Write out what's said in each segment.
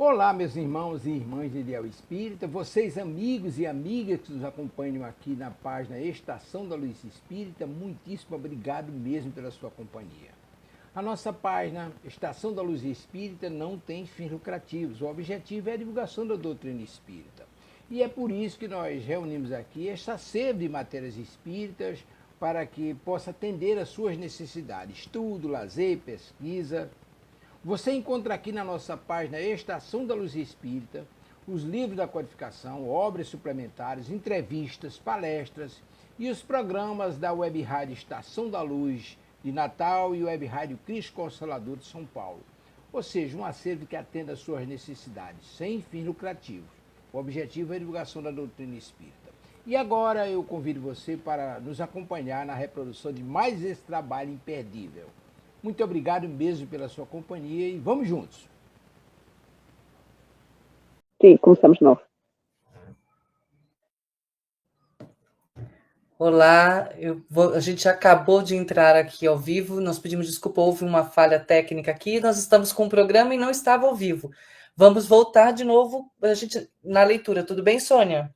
Olá, meus irmãos e irmãs de Ideal Espírita, vocês amigos e amigas que nos acompanham aqui na página Estação da Luz Espírita, muitíssimo obrigado mesmo pela sua companhia. A nossa página Estação da Luz Espírita não tem fins lucrativos, o objetivo é a divulgação da doutrina espírita. E é por isso que nós reunimos aqui esta sede de matérias espíritas para que possa atender às suas necessidades, estudo, lazer, pesquisa. Você encontra aqui na nossa página Estação da Luz Espírita os livros da codificação, obras suplementares, entrevistas, palestras e os programas da Web Rádio Estação da Luz de Natal e Web Rádio Cristo Consolador de São Paulo. Ou seja, um acervo que atenda às suas necessidades, sem fins lucrativos. O objetivo é a divulgação da doutrina espírita. E agora eu convido você para nos acompanhar na reprodução de mais esse trabalho imperdível. Muito obrigado mesmo pela sua companhia e vamos juntos. Sim, começamos de novo. Olá, a gente acabou de entrar aqui ao vivo, nós pedimos desculpa, houve uma falha técnica aqui, nós estamos com o programa e não estava ao vivo. Vamos voltar de novo na leitura, tudo bem, Sônia?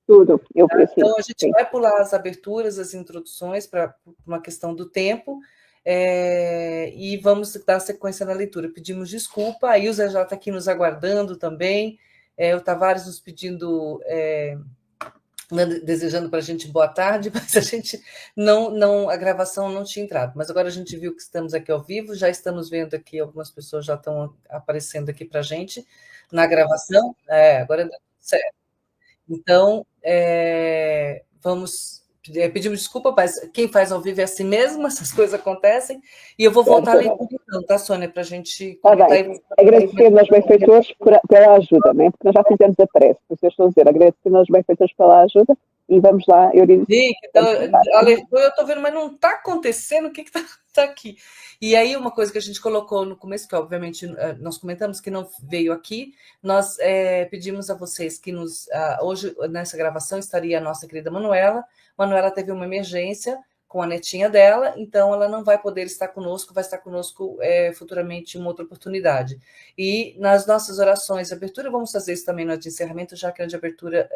Tudo, eu preciso. Então, a gente vai pular as aberturas, as introduções, para uma questão do tempo, e vamos dar sequência na leitura. Pedimos desculpa, a Ilza já está aqui nos aguardando também, o Tavares nos pedindo, desejando para a gente boa tarde, mas a gente a gravação não tinha entrado, mas agora a gente viu que estamos aqui ao vivo, já estamos vendo aqui, algumas pessoas já estão aparecendo aqui para a gente na gravação, agora dá certo. Então, pedimos desculpa, mas quem faz ao vivo é assim mesmo, essas coisas acontecem, e eu vou voltar a leitura então, tá, Sônia, para a gente comentar. Agradecendo aos benfeitores pela ajuda, né? Porque nós já fizemos a prece, por isso eu estou a dizer, agradecendo aos benfeitores pela ajuda, e vamos lá, Euridice. Sim, então, eu estou vendo, mas não está acontecendo, o que está aqui? E aí, uma coisa que a gente colocou no começo, que obviamente nós comentamos que não veio aqui, nós pedimos a vocês que hoje, nessa gravação, estaria a nossa querida Manuela. Manuela teve uma emergência com a netinha dela, então ela não vai poder estar conosco, vai estar conosco futuramente em uma outra oportunidade. E nas nossas orações de abertura, vamos fazer isso também no de encerramento, já que a de abertura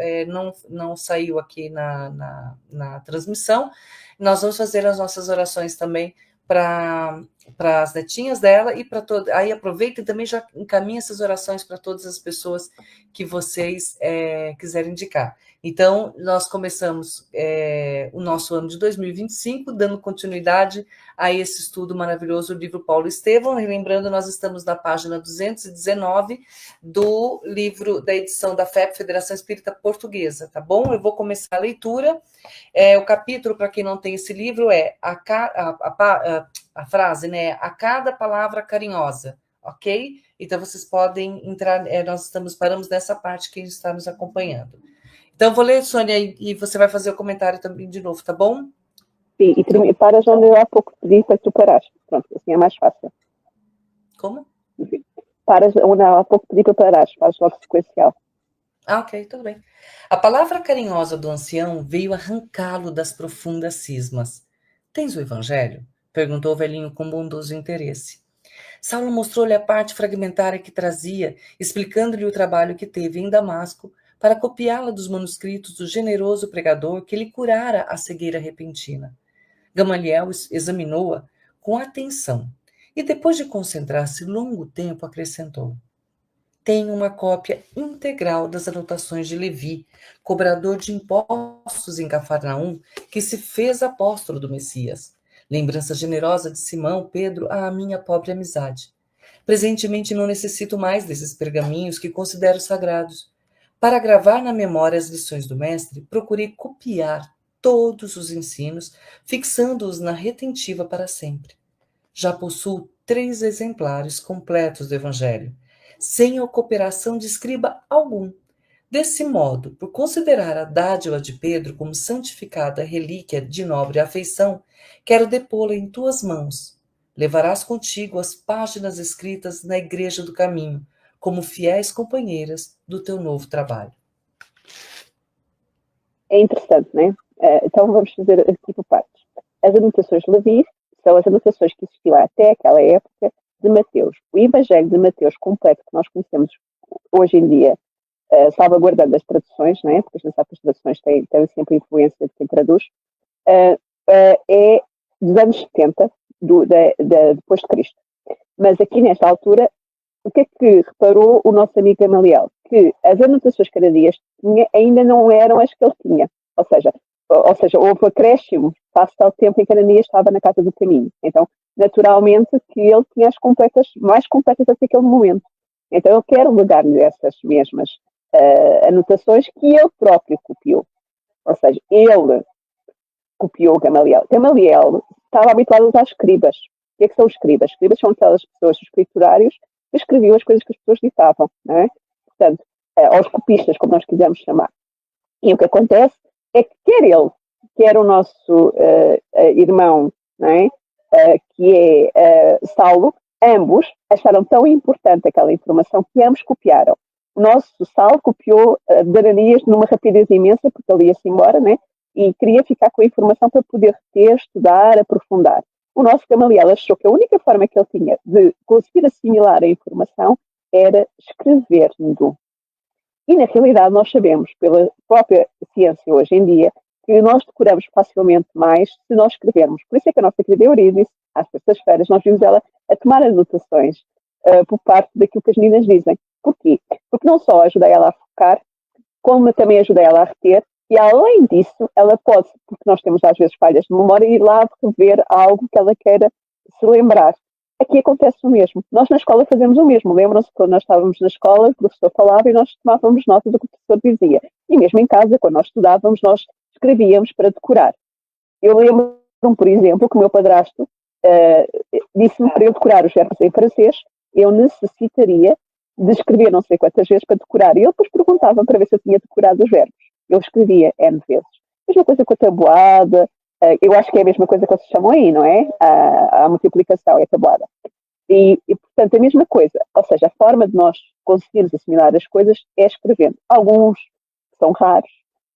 não saiu aqui na transmissão. Nós vamos fazer as nossas orações também para as netinhas dela e para todas. Aí aproveita e também já encaminha essas orações para todas as pessoas que vocês quiserem indicar. Então, nós começamos o nosso ano de 2025, dando continuidade a esse estudo maravilhoso do livro Paulo Estevão. Lembrando, nós estamos na página 219 do livro da edição da FEP, Federação Espírita Portuguesa, tá bom? Eu vou começar a leitura. O capítulo, para quem não tem esse livro, a frase, né? A cada palavra carinhosa, ok? Então, vocês podem entrar, paramos nessa parte que está nos acompanhando. Então, vou ler, Sônia, e você vai fazer o comentário também de novo, tá bom? Sim, e paras onde eu há pouco pedi para que tu paraste. Pronto, assim é mais fácil. Como? Enfim, paras onde há pouco pedi para parares, faz logo sequencial. Ok, tudo bem. A palavra carinhosa do ancião veio arrancá-lo das profundas cismas. Tens o evangelho? Perguntou o velhinho com bondoso interesse. Saulo mostrou-lhe a parte fragmentária que trazia, explicando-lhe o trabalho que teve em Damasco para copiá-la dos manuscritos do generoso pregador que lhe curara a cegueira repentina. Gamaliel examinou-a com atenção e, depois de concentrar-se longo tempo, acrescentou: tenho uma cópia integral das anotações de Levi, cobrador de impostos em Cafarnaum, que se fez apóstolo do Messias. Lembrança generosa de Simão, Pedro, à minha pobre amizade. Presentemente não necessito mais desses pergaminhos que considero sagrados. Para gravar na memória as lições do mestre, procurei copiar todos os ensinos, fixando-os na retentiva para sempre. Já possuo 3 exemplares completos do Evangelho, sem a cooperação de escriba algum. Desse modo, por considerar a dádiva de Pedro como santificada relíquia de nobre afeição, quero depô-la em tuas mãos. Levarás contigo as páginas escritas na Igreja do Caminho, como fiéis companheiras do teu novo trabalho. É interessante, não é? Então vamos fazer aqui por partes. As anotações de Levi são as anotações que existiam até aquela época de Mateus. O Evangelho de Mateus completo que nós conhecemos hoje em dia, salvaguardando as traduções, não é? Porque a gente sabe que as traduções têm sempre influência de quem traduz, é dos anos 70, depois de Cristo. Mas aqui nesta altura, o que é que reparou o nosso amigo Gamaliel? Que as anotações que Ananias tinha ainda não eram as que ele tinha. Ou seja, houve acréscimo face ao tempo em que Ananias estava na casa do caminho. Então, naturalmente, que ele tinha as mais completas até aquele momento. Então, eu quero legar-lhe essas mesmas anotações que ele próprio copiou. Ou seja, ele copiou Gamaliel. Gamaliel estava habituado a usar escribas. O que é que são os escribas? Escribas são aquelas pessoas, os escriturários, que escreviam as coisas que as pessoas ditavam, não é? Portanto, aos copistas, como nós quisermos chamar. E o que acontece é que quer ele, quer o nosso irmão, não é? Que é Saulo, ambos acharam tão importante aquela informação que ambos copiaram. O nosso Saulo copiou de Ananias numa rapidez imensa, porque ele ia-se embora, né? E queria ficar com a informação para poder ter, estudar, aprofundar. O nosso Gamaliel achou que a única forma que ele tinha de conseguir assimilar a informação era escrevendo. E, na realidade, nós sabemos, pela própria ciência hoje em dia, que nós decoramos facilmente mais se nós escrevermos. Por isso é que a nossa querida Eurídice, às terças-feiras, nós vimos ela a tomar anotações por parte daquilo que as meninas dizem. Porquê? Porque não só ajuda ela a focar, como também ajuda ela a reter, e além disso, ela pode, porque nós temos às vezes falhas de memória, ir lá rever algo que ela queira se lembrar. Aqui acontece o mesmo. Nós na escola fazemos o mesmo. Lembram-se que quando nós estávamos na escola, o professor falava e nós tomávamos nota do que o professor dizia. E mesmo em casa, quando nós estudávamos, nós escrevíamos para decorar. Eu lembro-me, por exemplo, que o meu padrasto disse-me para eu decorar os verbos em francês, eu necessitaria de escrever não sei quantas vezes para decorar. E ele depois perguntava para ver se eu tinha decorado os verbos. Eu escrevia N vezes. Mesma coisa com a tabuada, eu acho que é a mesma coisa que vocês chamam aí, não é? A multiplicação é a tabuada. E, portanto, a mesma coisa. Ou seja, a forma de nós conseguirmos assimilar as coisas é escrevendo. Alguns, que são raros,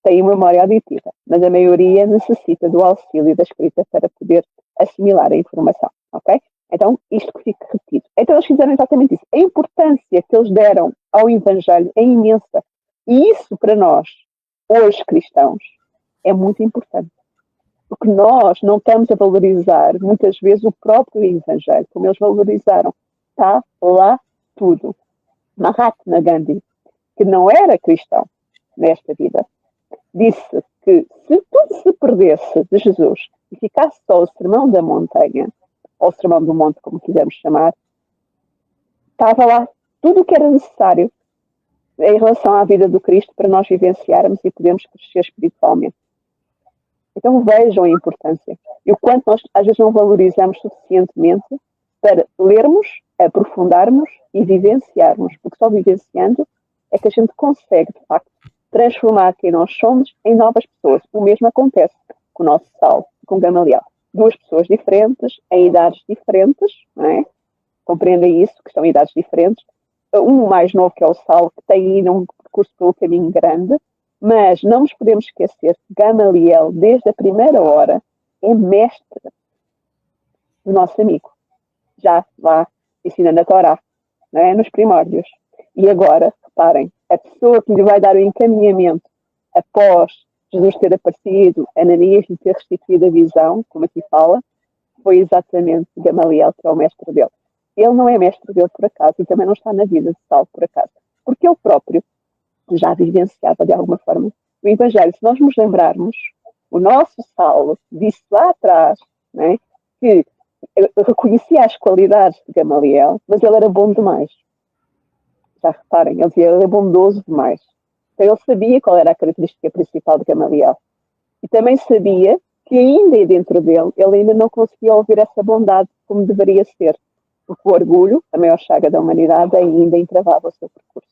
têm memória auditiva, mas a maioria necessita do auxílio da escrita para poder assimilar a informação, ok? Então, isto que fica repetido. Então, eles fizeram exatamente isso. A importância que eles deram ao Evangelho é imensa. E isso, para nós, hoje cristãos, é muito importante. Porque nós não estamos a valorizar, muitas vezes, o próprio Evangelho, como eles valorizaram. Está lá tudo. Mahatma Gandhi, que não era cristão nesta vida, disse que se tudo se perdesse de Jesus e ficasse só o sermão da montanha, ou o sermão do monte, como quisermos chamar, estava lá tudo o que era necessário em relação à vida do Cristo para nós vivenciarmos e podermos crescer espiritualmente. Então vejam a importância e o quanto nós às vezes não valorizamos suficientemente para lermos, aprofundarmos e vivenciarmos, porque só vivenciando é que a gente consegue, de facto, transformar quem nós somos em novas pessoas. O mesmo acontece com o nosso Saulo, com Gamaliel. Duas pessoas diferentes, em idades diferentes, não é? Compreendem isso, que são idades diferentes. Um mais novo, que é o Saulo, que tem ainda um percurso pelo caminho grande, mas não nos podemos esquecer que Gamaliel, desde a primeira hora, é mestre do nosso amigo. Já lá ensinando a Torá, não é? Nos primórdios. E agora, reparem, a pessoa que lhe vai dar o encaminhamento após Jesus ter aparecido, Ananias lhe ter restituído a visão, como aqui fala, foi exatamente Gamaliel, que é o mestre dele. Ele não é mestre dele por acaso e também não está na vida de Saulo por acaso, porque ele próprio já vivenciava de alguma forma o Evangelho. Se nós nos lembrarmos, o nosso Saulo disse lá atrás, né, que reconhecia as qualidades de Gamaliel, mas ele era bom demais. Já reparem, ele dizia, ele era bondoso demais. Então ele sabia qual era a característica principal de Gamaliel. E também sabia que ainda dentro dele, ele ainda não conseguia ouvir essa bondade como deveria ser. Porque o orgulho, a maior chaga da humanidade, ainda entravava o seu percurso.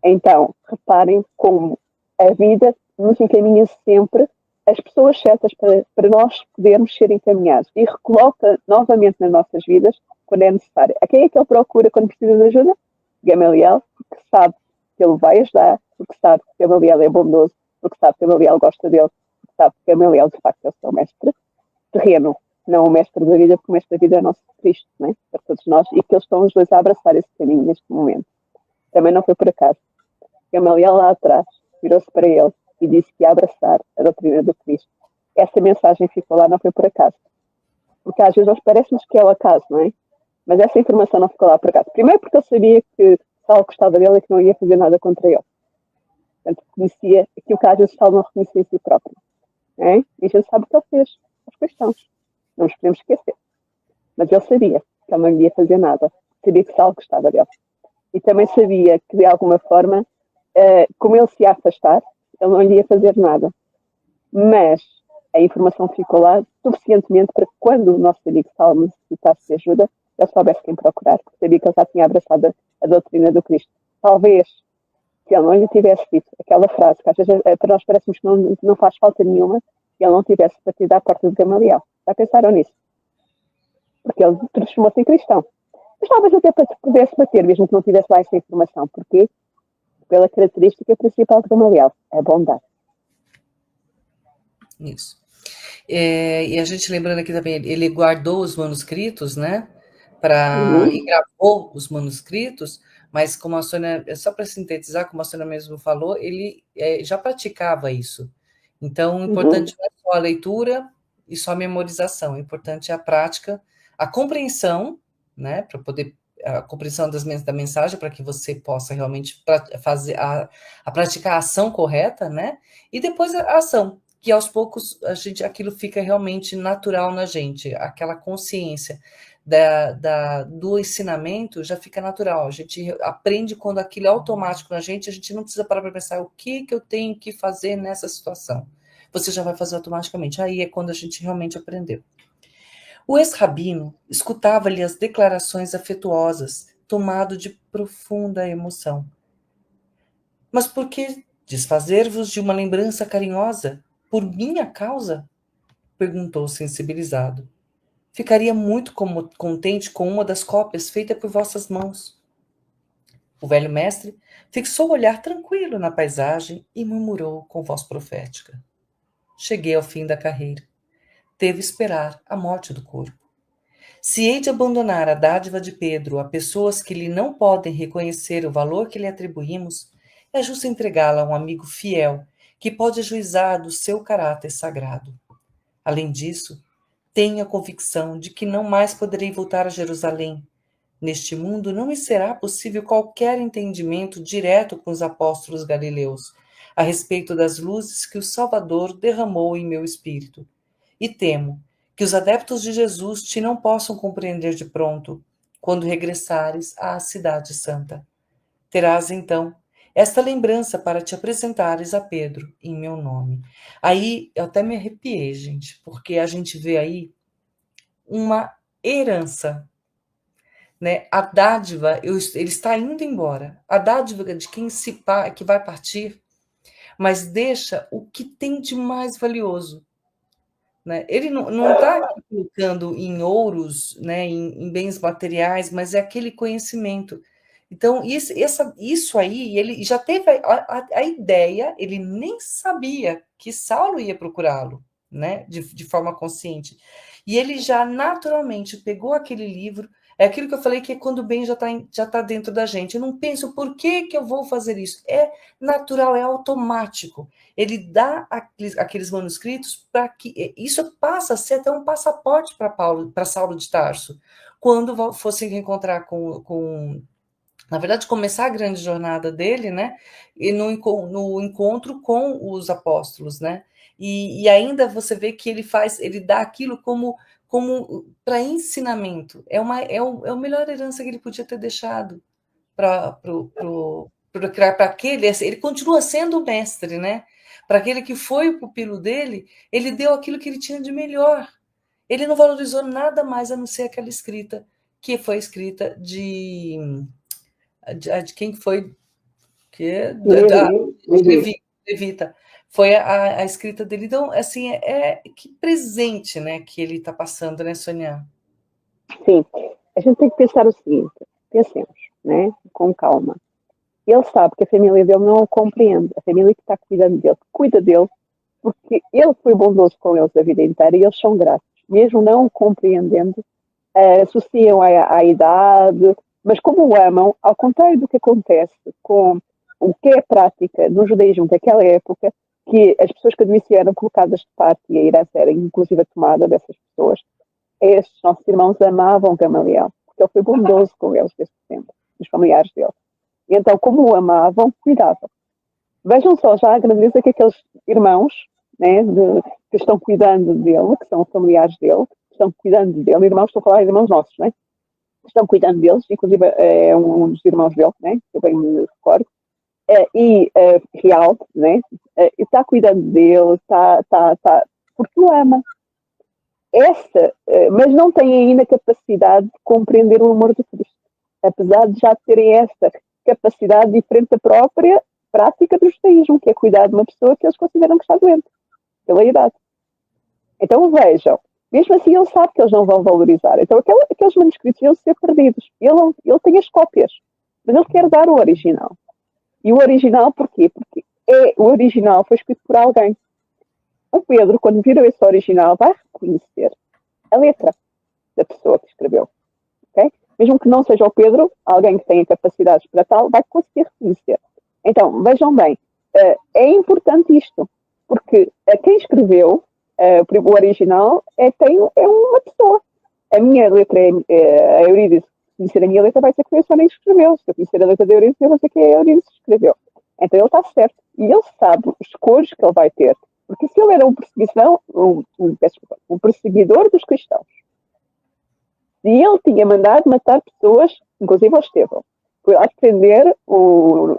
Então, reparem como a vida nos encaminha sempre as pessoas certas para nós podermos ser encaminhados e recoloca novamente nas nossas vidas quando é necessário. A quem é que ele procura quando precisa de ajuda? Gamaliel, porque sabe que ele vai ajudar, porque sabe que Gamaliel é bondoso, porque sabe que Gamaliel gosta dele, porque sabe que Gamaliel de facto é o seu mestre terreno, não o mestre da vida, porque o mestre da vida é o nosso Cristo, não é? Para todos nós, e que eles estão os dois a abraçar esse caminho neste momento. Também não foi por acaso. Gamaliel lá atrás virou-se para ele e disse que ia abraçar a doutrina do Cristo. Essa mensagem ficou lá, não foi por acaso. Porque às vezes parece-nos que é o acaso, não é? Mas essa informação não ficou lá por acaso. Primeiro porque ele sabia que Saulo gostava dele e que não ia fazer nada contra ele. Portanto, conhecia aquilo que às vezes Saulo não reconhecia em si próprio. É? E a gente sabe o que ele fez aos cristãos. Não nos podemos esquecer. Mas ele sabia que ele não ia fazer nada. Sabia que Saulo gostava dele. E também sabia que, de alguma forma, como ele se ia afastar, ele não lhe ia fazer nada. Mas a informação ficou lá suficientemente para que, quando o nosso amigo Saulo necessitasse de ajuda, ele soubesse quem procurar, porque sabia que ele já tinha abraçado a doutrina do Cristo. Talvez, se ele não lhe tivesse dito aquela frase, que às vezes para nós parece que não faz falta nenhuma, se ele não tivesse batido à porta de Gamaliel. Já pensaram nisso? Porque ele transformou-se em cristão. Mas talvez até pudesse bater, mesmo que não tivesse lá essa informação. Porquê? Pela característica principal de Gamaliel, a bondade. Isso. E a gente lembrando aqui também, ele guardou os manuscritos, né? E gravou os manuscritos, mas como a Sônia, só para sintetizar, como a Sônia mesmo falou, ele já praticava isso. Então, o importante não é só a leitura e só a memorização, o importante é a prática, a compreensão, né? Para poder a compreensão da mensagem, para que você possa realmente fazer praticar a ação correta, né? E depois a ação, que aos poucos aquilo fica realmente natural na gente, aquela consciência do ensinamento já fica natural, a gente aprende quando aquilo é automático na gente, a gente não precisa parar para pensar o que eu tenho que fazer nessa situação. Você já vai fazer automaticamente, aí é quando a gente realmente aprendeu. O ex-rabino escutava-lhe as declarações afetuosas, tomado de profunda emoção. Mas por que desfazer-vos de uma lembrança carinhosa? Por minha causa? Perguntou sensibilizado. Ficaria muito contente com uma das cópias feita por vossas mãos. O velho mestre fixou o olhar tranquilo na paisagem e murmurou com voz profética. Cheguei ao fim da carreira. Devo esperar a morte do corpo. Se hei de abandonar a dádiva de Pedro a pessoas que lhe não podem reconhecer o valor que lhe atribuímos, é justo entregá-la a um amigo fiel que pode ajuizar do seu caráter sagrado. Além disso, tenho a convicção de que não mais poderei voltar a Jerusalém. Neste mundo não me será possível qualquer entendimento direto com os apóstolos galileus a respeito das luzes que o Salvador derramou em meu espírito. E temo que os adeptos de Jesus te não possam compreender de pronto, quando regressares à Cidade Santa. Terás, então, esta lembrança para te apresentares a Pedro em meu nome. Aí, eu até me arrepiei, gente, porque a gente vê aí uma herança, né? A dádiva, ele está indo embora. A dádiva de quem que vai partir, mas deixa o que tem de mais valioso. Né? Ele não está colocando em ouros, né, em bens materiais, mas é aquele conhecimento. Então, isso aí, ele já teve a ideia, ele nem sabia que Saulo ia procurá-lo, né, de forma consciente. E ele já naturalmente pegou aquele livro, é aquilo que eu falei, que é quando o bem já tá dentro da gente. Eu não penso, por que eu vou fazer isso? É natural, é automático. Ele dá aqueles manuscritos para que isso passa a ser até um passaporte para Saulo de Tarso, quando fosse reencontrar na verdade, começar a grande jornada dele, né? E no encontro com os apóstolos, né? E ainda você vê que ele dá aquilo como para ensinamento. É a melhor herança que ele podia ter deixado para aquele. Ele continua sendo o mestre, né? Para aquele que foi o pupilo dele, ele deu aquilo que ele tinha de melhor. Ele não valorizou nada mais a não ser aquela escrita, que foi escrita de quem foi? Levita. Foi a escrita dele. Então, assim, que presente, né, que ele está passando, né, Sônia? Sim. A gente tem que pensar o seguinte, pensemos, né, com calma. Ele sabe que a família dele não o compreende. A família que está cuidando dele, cuida dele, porque ele foi bondoso com eles a vida inteira e eles são gratos. Mesmo não o compreendendo, associam à idade, Mas como o amam, ao contrário do que acontece com o que é a prática no judaísmo daquela época, que as pessoas que adoeciam eram colocadas de parte e a herança era inclusive a tomada dessas pessoas, estes nossos irmãos amavam Gamaliel, porque ele foi bondoso com eles desde sempre, os familiares dele. E então, como o amavam, cuidavam. Vejam só já a grandeza que aqueles irmãos, né, que estão cuidando dele, que são familiares dele, estão cuidando dele, irmãos, estou a falar de irmãos nossos, né? Estão cuidando deles, inclusive é um dos irmãos dele, né? Eu bem me recordo, Real, né? Está cuidando dele, porque o ama. Mas não tem ainda capacidade de compreender o amor de Cristo, apesar de já terem essa capacidade diferente da própria prática do judaísmo, que é cuidar de uma pessoa que eles consideram que está doente, pela idade. Então vejam, mesmo assim ele sabe que eles não vão valorizar. Então aqueles manuscritos iam ser perdidos. Ele tem as cópias, mas ele quer dar o original. E o original porquê? Porque o original foi escrito por alguém. O Pedro, quando vira esse original, vai reconhecer a letra da pessoa que escreveu. Okay? Mesmo que não seja o Pedro, alguém que tenha capacidades para tal, vai conseguir reconhecer. Então, vejam bem, é importante isto, porque quem escreveu o original é uma pessoa. A minha letra a Eurídice, se conhecer a minha letra, vai ser que foi a Sónia que escreveu. Se eu conhecer a letra da Eurídice, eu vou ser que é a Eurídice que escreveu. Então ele está certo. E ele sabe os cores que ele vai ter. Porque se ele era um perseguidor dos cristãos, e ele tinha mandado matar pessoas, inclusive o Estevão, foi lá prender o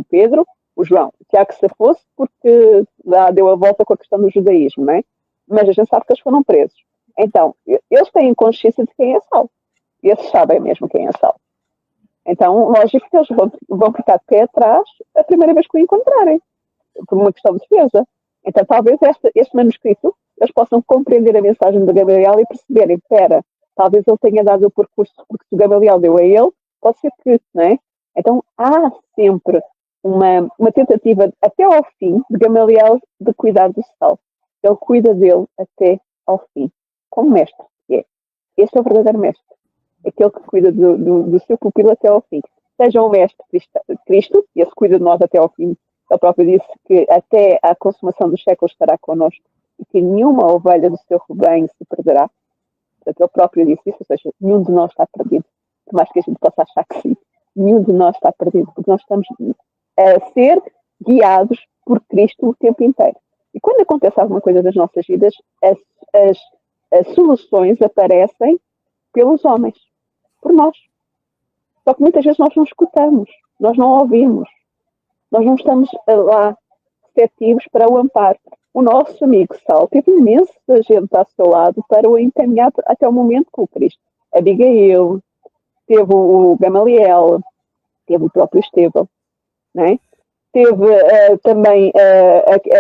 Pedro, o João, que há que se fosse porque lá deu a volta com a questão do judaísmo, não é? Mas a gente sabe que eles foram presos. Então, eles têm consciência de quem é salvo. E eles sabem mesmo quem é salvo. Então, lógico que eles vão ficar de pé atrás a primeira vez que o encontrarem, por uma questão de defesa. Então, talvez este manuscrito, eles possam compreender a mensagem de Gamaliel e perceberem, espera, talvez ele tenha dado o percurso, porque se o Gamaliel deu a ele, pode ser que, não é? Então, há sempre uma tentativa, até ao fim, de Gamaliel de cuidar do salvo. Ele cuida dele até ao fim, como mestre, que é. Este é o verdadeiro mestre. Aquele que cuida do seu pupilo até ao fim. Seja o mestre Cristo, e esse cuida de nós até ao fim. Ele próprio disse que até a consumação dos séculos estará connosco e que nenhuma ovelha do seu rebanho se perderá. Portanto, ele próprio disse isso, ou seja, nenhum de nós está perdido. Por mais que a gente possa achar que sim, nenhum de nós está perdido, porque nós estamos a ser guiados por Cristo o tempo inteiro. E quando acontece alguma coisa nas nossas vidas, as soluções aparecem pelos homens, por nós. Só que muitas vezes nós não escutamos, nós não ouvimos, nós não estamos lá receptivos para o amparo. O nosso amigo Saulo teve imensa gente ao seu lado para o encaminhar até o momento com o Cristo. Abigail, teve o Gamaliel, teve o próprio Estevão, né? Teve também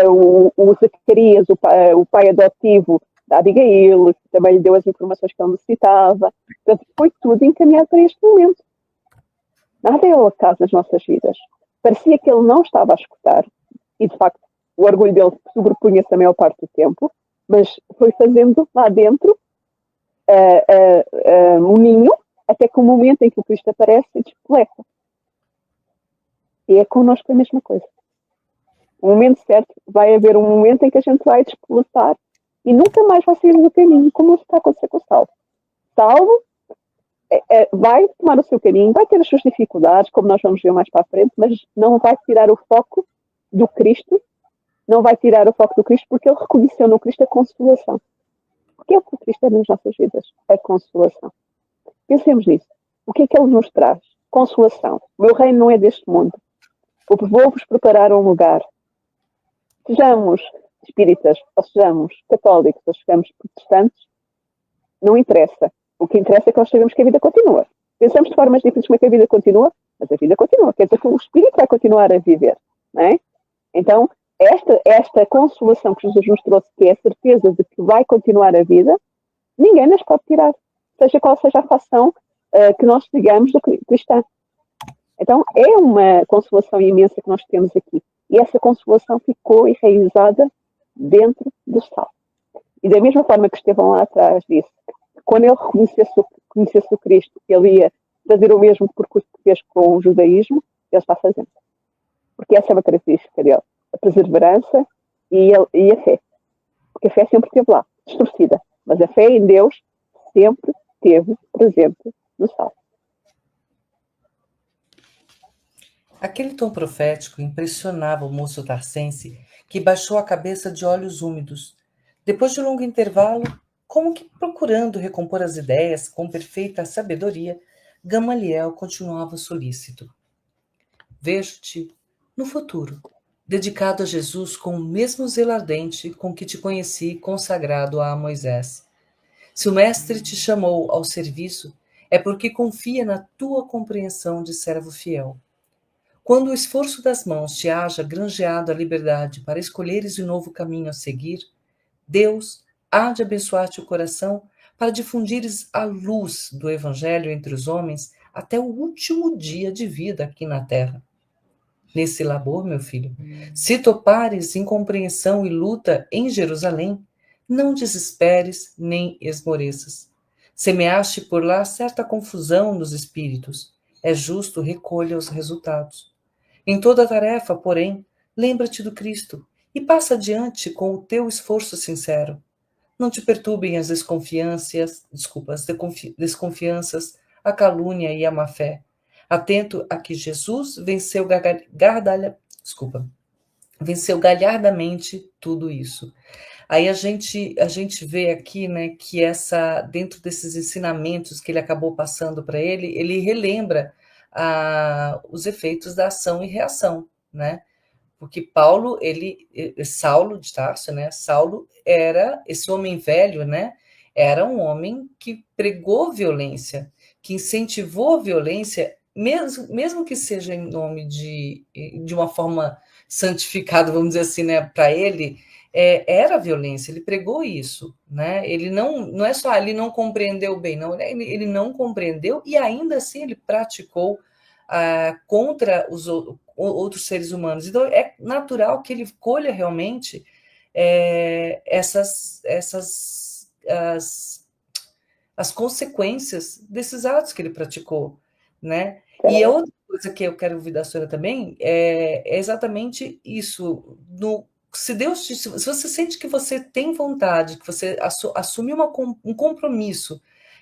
o Zacarias, o pai adotivo da Abigail, que também lhe deu as informações que ele necessitava. Portanto, foi tudo encaminhado para este momento. Nada é ao acaso nas nossas vidas. Parecia que ele não estava a escutar, e de facto o orgulho dele sobrepunha-se a maior parte do tempo, mas foi fazendo lá dentro um ninho, até que o momento em que o Cristo aparece e despleta. E é connosco a mesma coisa. O momento certo, vai haver um momento em que a gente vai despletar e nunca mais vai sair do caminho, como está a acontecer com o Saulo. Saulo vai tomar o seu caminho, vai ter as suas dificuldades, como nós vamos ver mais para a frente, mas não vai tirar o foco do Cristo, não vai tirar o foco do Cristo, porque ele reconheceu no Cristo a consolação. Porque é o que o Cristo é nas nossas vidas, a consolação. Pensemos nisso. O que é que ele nos traz? Consolação. O meu reino não é deste mundo. Vou-vos preparar um lugar. Sejamos espíritas, ou sejamos católicos, ou sejamos protestantes, não interessa. O que interessa é que nós sabemos que a vida continua. Pensamos de formas diferentes como é que a vida continua, mas a vida continua. Quer dizer que o espírito vai continuar a viver. Não é? Então, esta consolação que Jesus nos trouxe, que é a certeza de que vai continuar a vida, ninguém nos pode tirar. Seja qual seja a fação que nós digamos do cristão. Então, é uma consolação imensa que nós temos aqui. E essa consolação ficou enraizada dentro do Saulo. E da mesma forma que Estevão lá atrás disse, quando ele conhecesse o Cristo, ele ia fazer o mesmo percurso que fez com o judaísmo, ele está fazendo. Porque essa é uma característica dele, a perseverança e a fé. Porque a fé sempre esteve lá, distorcida, mas a fé em Deus sempre esteve presente no Saulo. Aquele tom profético impressionava o moço tarcense, que baixou a cabeça de olhos úmidos. Depois de um longo intervalo, como que procurando recompor as ideias com perfeita sabedoria, Gamaliel continuava solícito. Vejo-te no futuro, dedicado a Jesus com o mesmo zelo ardente com que te conheci consagrado a Moisés. Se o mestre te chamou ao serviço, é porque confia na tua compreensão de servo fiel. Quando o esforço das mãos te haja granjeado a liberdade para escolheres um novo caminho a seguir, Deus há de abençoar-te o coração para difundires a luz do Evangelho entre os homens até o último dia de vida aqui na terra. Nesse labor, meu filho, se topares incompreensão e luta em Jerusalém, não desesperes nem esmoreças. Semeaste por lá certa confusão dos espíritos. É justo recolha os resultados. Em toda tarefa, porém, lembra-te do Cristo e passa adiante com o teu esforço sincero. Não te perturbem as desconfianças, a calúnia e a má-fé. Atento a que Jesus venceu galhardamente tudo isso. Aí a gente vê aqui, né, que dentro desses ensinamentos que ele acabou passando para ele relembra os efeitos da ação e reação, né? Porque Saulo de Tarso, né? Saulo era esse homem velho, né? Era um homem que pregou violência, que incentivou a violência, mesmo que seja em nome de uma forma santificada, vamos dizer assim, né? Para ele, era violência, ele pregou isso, né? Ele não é só ele não compreendeu bem, não, ele não compreendeu e ainda assim ele praticou contra os outros seres humanos. Então, é natural que ele colha realmente as consequências desses atos que ele praticou, né? E a outra coisa que eu quero ouvir da senhora também é exatamente isso. Se você sente que você tem vontade, que você assumiu um compromisso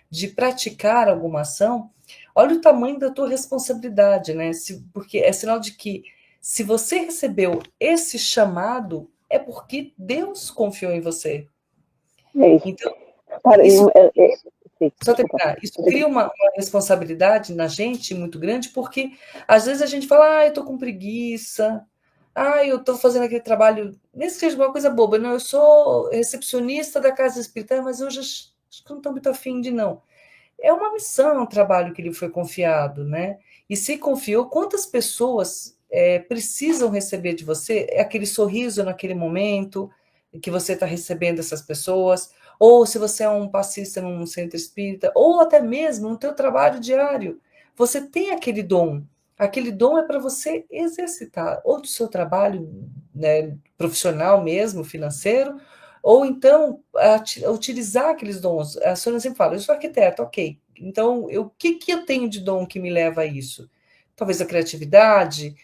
de praticar alguma ação, olha o tamanho da tua responsabilidade, né? Porque é sinal de que se você recebeu esse chamado, é porque Deus confiou em você. É isso. Então, só terminar, isso cria uma responsabilidade na gente muito grande, porque às vezes a gente fala, eu estou com preguiça, eu estou fazendo aquele trabalho, nem que seja uma coisa boba, não, eu sou recepcionista da casa espírita, mas hoje acho que não estou muito afim de não. É uma missão, é um trabalho que lhe foi confiado, né? E se confiou, quantas pessoas precisam receber de você aquele sorriso naquele momento que você está recebendo essas pessoas, ou se você é um passista num centro espírita, ou até mesmo no teu trabalho diário, você tem aquele dom. Aquele dom é para você exercitar, ou do seu trabalho, né, profissional mesmo, financeiro, ou então utilizar aqueles dons. A senhora sempre fala, eu sou arquiteta, ok. Então, o que eu tenho de dom que me leva a isso? Talvez a criatividade,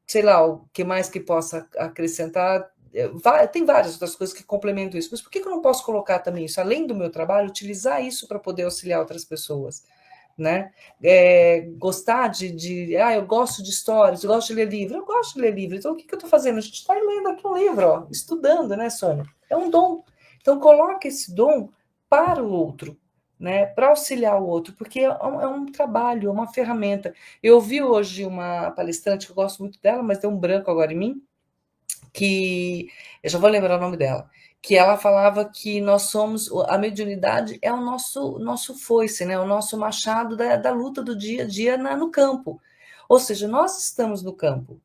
sei lá, o que mais que possa acrescentar. Tem várias outras coisas que complementam isso. Mas por que eu não posso colocar também isso, além do meu trabalho, utilizar isso para poder auxiliar outras pessoas? Né? Gostar eu gosto de histórias, eu gosto de ler livro, eu gosto de ler livro, então o que eu estou fazendo? A gente está lendo aqui um livro, ó, estudando, né, Sônia? É um dom. Então coloca esse dom para o outro, né, para auxiliar o outro, porque é um trabalho, é uma ferramenta. Eu ouvi hoje uma palestrante que eu gosto muito dela, mas deu um branco agora em mim, que eu já vou lembrar o nome dela, que ela falava que a mediunidade é o nosso foice, né? O nosso machado da luta do dia a dia no campo. Ou seja, nós estamos no campo.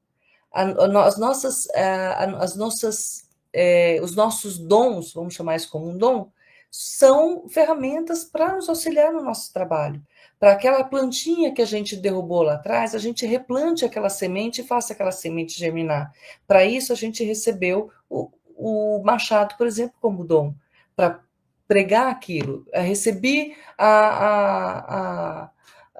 Os nossos dons, vamos chamar isso como um dom, são ferramentas para nos auxiliar no nosso trabalho. Para aquela plantinha que a gente derrubou lá atrás, a gente replante aquela semente e faça aquela semente germinar. Para isso, a gente recebeu o machado, por exemplo, como dom, para pregar aquilo. Eu recebi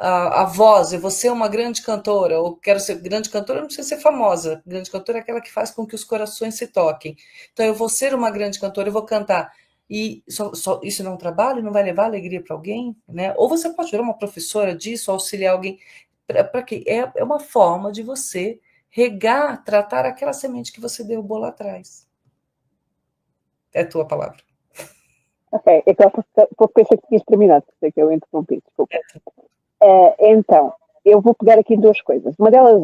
a voz, eu vou ser uma grande cantora, ou quero ser grande cantora, não precisa ser famosa. Grande cantora é aquela que faz com que os corações se toquem. Então, eu vou ser uma grande cantora, eu vou cantar. E isso não é um trabalho, não vai levar alegria para alguém, né? Ou você pode virar uma professora disso, auxiliar alguém. Para quê? É uma forma de você regar, tratar aquela semente que você derrubou lá atrás. É a tua palavra. Ok, é que eu pensei que tinhas terminado, por isso é que eu interrompi, desculpa. Então, eu vou pegar aqui duas coisas. Uma delas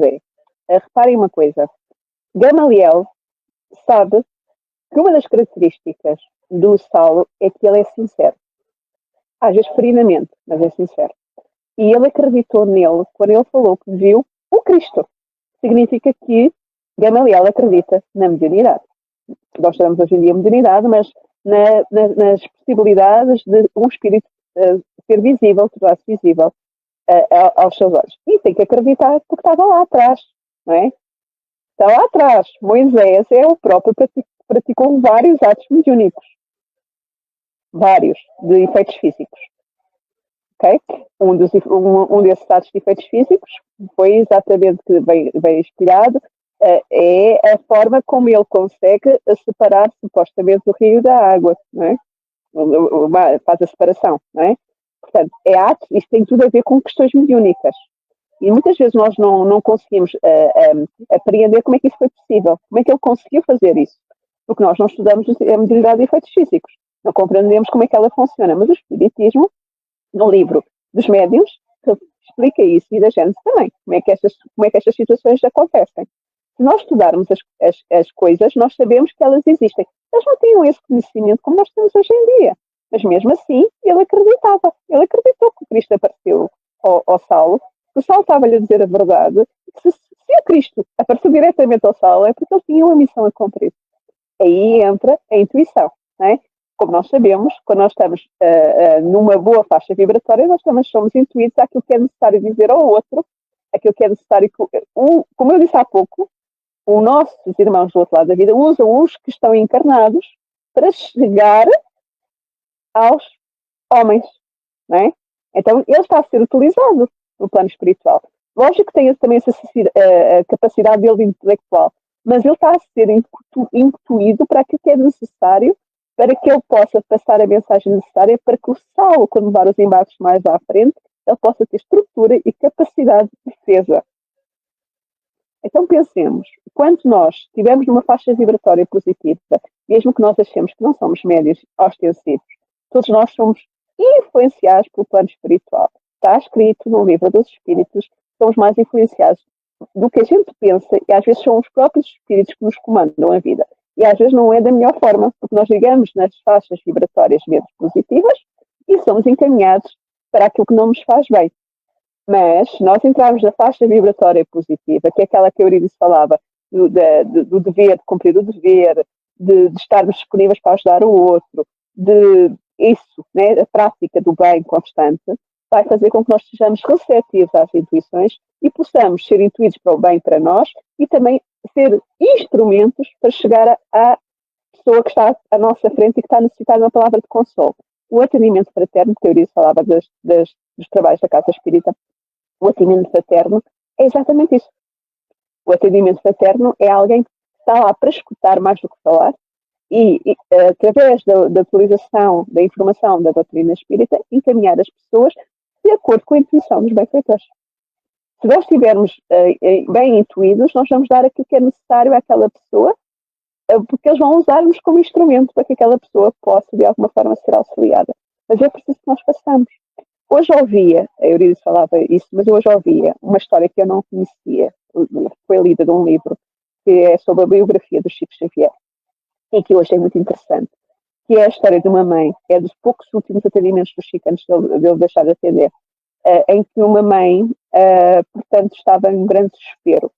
reparem uma coisa, Gamaliel sabe que uma das características do Saulo é que ele é sincero. Às vezes ferinamente, mas é sincero. E ele acreditou nele quando ele falou que viu o Cristo. Significa que Gamaliel acredita na mediunidade. Nós chamamos hoje em dia mediunidade, mas nas possibilidades de um espírito ser visível, tornar-se visível aos seus olhos. E tem que acreditar porque estava lá atrás, não é? Está lá atrás. Moisés é o próprio que praticou vários atos mediúnicos. Vários, de efeitos físicos. Okay? Um desses atos de efeitos físicos foi exatamente que bem inspirado, é a forma como ele consegue separar supostamente o rio da água, não é? Faz a separação, não é? Portanto, isto tem tudo a ver com questões mediúnicas. E muitas vezes nós não conseguimos apreender como é que isso foi possível, como é que ele conseguiu fazer isso, porque nós não estudamos a mediunidade de efeitos físicos, não compreendemos como é que ela funciona, mas o espiritismo, no livro dos médiuns, explica isso, e da Gênesis também, como é que estas situações acontecem. Se nós estudarmos as coisas, nós sabemos que elas existem. Eles não tinham esse conhecimento como nós temos hoje em dia. Mas mesmo assim, ele acreditava. Ele acreditou que o Cristo apareceu ao Saulo, que o Saulo estava-lhe a dizer a verdade. Se o Cristo apareceu diretamente ao Saulo, é porque ele tinha uma missão a cumprir. Aí entra a intuição, não é? Como nós sabemos, quando nós estamos numa boa faixa vibratória, nós também somos intuídos àquilo que é necessário dizer ao outro, aquilo que é necessário. Como eu disse há pouco, os nossos irmãos do outro lado da vida usam os que estão encarnados para chegar aos homens, não é? Então, ele está a ser utilizado no plano espiritual. Lógico que tem também a capacidade dele intelectual, mas ele está a ser intuído para aquilo que é necessário para que ele possa passar a mensagem necessária para que o Saulo, quando levar os embates mais à frente, ele possa ter estrutura e capacidade de defesa. Então pensemos, quando nós estivermos numa faixa vibratória positiva, mesmo que nós achemos que não somos médios ostensivos, todos nós somos influenciados pelo plano espiritual. Está escrito no livro dos Espíritos, somos mais influenciados do que a gente pensa, e às vezes são os próprios espíritos que nos comandam a vida. E às vezes não é da melhor forma, porque nós ligamos nas faixas vibratórias menos positivas e somos encaminhados para aquilo que não nos faz bem. Mas, se nós entrarmos na faixa vibratória positiva, que é aquela que a Eurídice falava, do dever, de cumprir o dever, de estarmos disponíveis para ajudar o outro, de isso, né, a prática do bem constante, vai fazer com que nós sejamos receptivos às intuições e possamos ser intuídos para o bem para nós e também ser instrumentos para chegar à pessoa que está à nossa frente e que está a necessitar de uma palavra de consolo. O atendimento fraterno, que a Eurídice falava dos trabalhos da Casa Espírita, o atendimento fraterno é exatamente isso. O atendimento fraterno é alguém que está lá para escutar mais do que falar e através da atualização da informação da doutrina espírita, encaminhar as pessoas de acordo com a intuição dos benfeitores. Se nós estivermos bem intuídos, nós vamos dar aquilo que é necessário àquela pessoa, porque eles vão usar-nos como instrumento para que aquela pessoa possa, de alguma forma, ser auxiliada. Mas é preciso que nós façamos. Hoje ouvia, a Eurídice falava isso, mas eu hoje ouvia uma história que eu não conhecia, foi lida de um livro, que é sobre a biografia do Chico Xavier, e que hoje é muito interessante, que é a história de uma mãe, é dos poucos últimos atendimentos do Chico antes dele deixar de atender, em que uma mãe, portanto, estava em um grande desespero,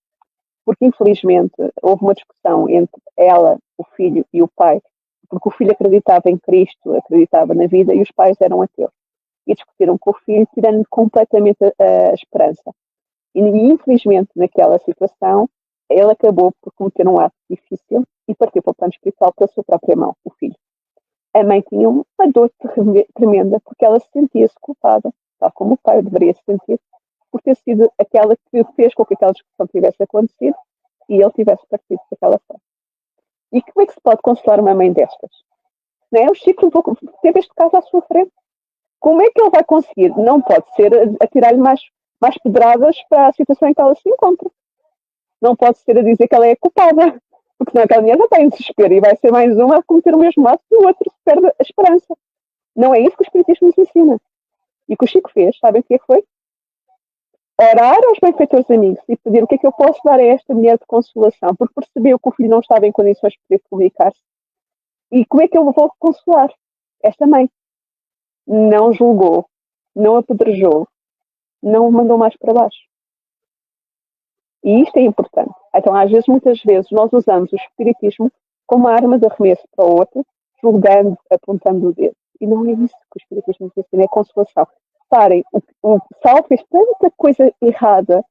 porque infelizmente houve uma discussão entre ela, o filho e o pai, porque o filho acreditava em Cristo, acreditava na vida, e os pais eram ateus. E discutiram com o filho, tirando completamente a esperança. E infelizmente, naquela situação, ele acabou por cometer um ato difícil e partiu para o plano espiritual pela sua própria mão, o filho. A mãe tinha uma dor tremenda porque ela se sentia-se culpada tal como o pai deveria se sentir, por ter sido aquela que fez com que aquela discussão tivesse acontecido e ele tivesse partido daquela forma. E como é que se pode consolar uma mãe destas? Não é? O Chico teve este caso à sua frente. Como é que ele vai conseguir? Não pode ser a tirar-lhe mais pedradas para a situação em que ela se encontra. Não pode ser a dizer que ela é culpada, porque senão aquela mulher já está em desespero e vai ser mais uma a cometer o mesmo ato e o outro se perde a esperança. Não é isso que o Espiritismo nos ensina. E o que o Chico fez, sabem o que foi? Orar aos benfeitores amigos e pedir o que é que eu posso dar a esta mulher de consolação, porque percebeu que o filho não estava em condições de poder publicar-se. E como é que eu vou consolar esta mãe? Não julgou, não apedrejou, não o mandou mais para baixo. E isto é importante. Então, às vezes, muitas vezes, nós usamos o Espiritismo como arma de arremesso para o outro, julgando, apontando o dedo. E não é isso que o Espiritismo nos ensina, é consolação. Reparem, o Saulo fez tanta coisa errada